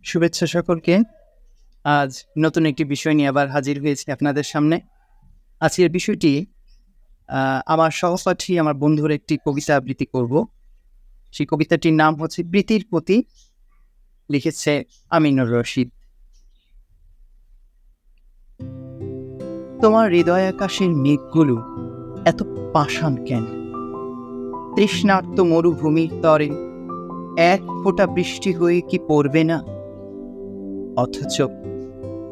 শুভেচ্ছা সকলকে। আজ নতুন একটি বিষয় নিয়ে আবার হাজির হয়েছি আপনাদের সামনে। আজকের বিষয়টি আমার সহপাঠী, আমার বন্ধুর একটি কবিতা আবৃত্তি করব। সেই কবিতাটির নাম হচ্ছে 'প্রীতির প্রতি', লিখেছে আমিনুর রশিদ। তোমার হৃদয় আকাশের মেঘগুলো এত পাষাণ কেন? তৃষ্ণার্ত মরুভূমির তরে এক ফোঁটা বৃষ্টি হয়ে কি পড়বে না? অথচ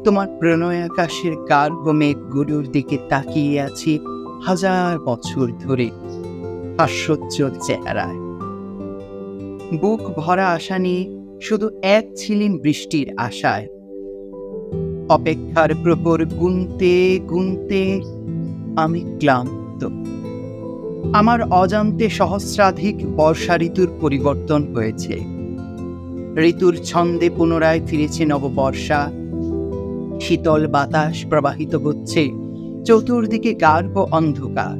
তোমার প্রণয় আকাশের গাঢ় মেঘগুলোর দিকে তাকিয়ে আছি হাজার বছর ধরে হাস্যোজ্জ্বল চেহারায়। বুক ভরা আশা নিয়ে, শুধু এক ঝিলিম বৃষ্টির আশায়। অপেক্ষার প্রহর গুনতে গুনতে আমি ক্লান্ত। আমার অজান্তে সহস্রাধিক বর্ষা ঋতুর পরিবর্তন হয়েছে। ঋতুর ছন্দে পুনরায় ফিরেছে নববর্ষা। শীতল বাতাস প্রবাহিত হচ্ছে, চতুর্দিকে গাঢ় অন্ধকার।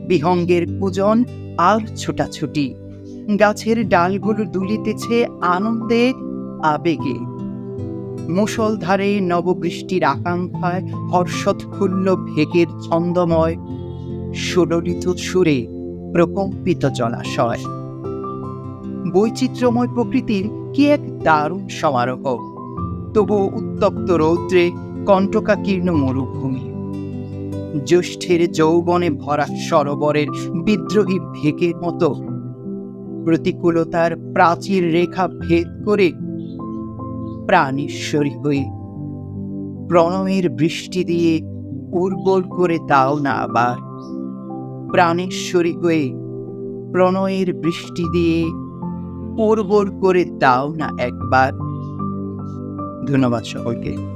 বিহঙ্গের পূজন আর ছোটাছুটি, গাছের ডালগুলো দুলিতেছে আনন্দে আবেগে। মুষলধারে নববৃষ্টির আকাঙ্ক্ষায় হর্ষোৎফুল্ল ভেগের ছন্দময় সুললিত সুরে প্রকম্পিত জলাশয়। বৈচিত্র্যময় প্রকৃতির কি এক দারুণ সমারোহ। তবুও উত্তপ্ত রৌদ্রে কণ্টকাকীর্ণ মরুভূমি। জ্যৈষ্ঠের যৌবনে ভরা সরোবরের বিদ্রোহী ভেগের মতো প্রতিকূলতার প্রাচীর রেখা ভেদ করে প্রাণেশ্বরী হয়ে প্রণয়ের বৃষ্টি দিয়ে উর্বর করে দাও না আবার। প্রাণেশ্বরী হয়ে প্রণয়ের বৃষ্টি দিয়ে উর্বর করে দাও না একবার। ধন্যবাদ সকলকে।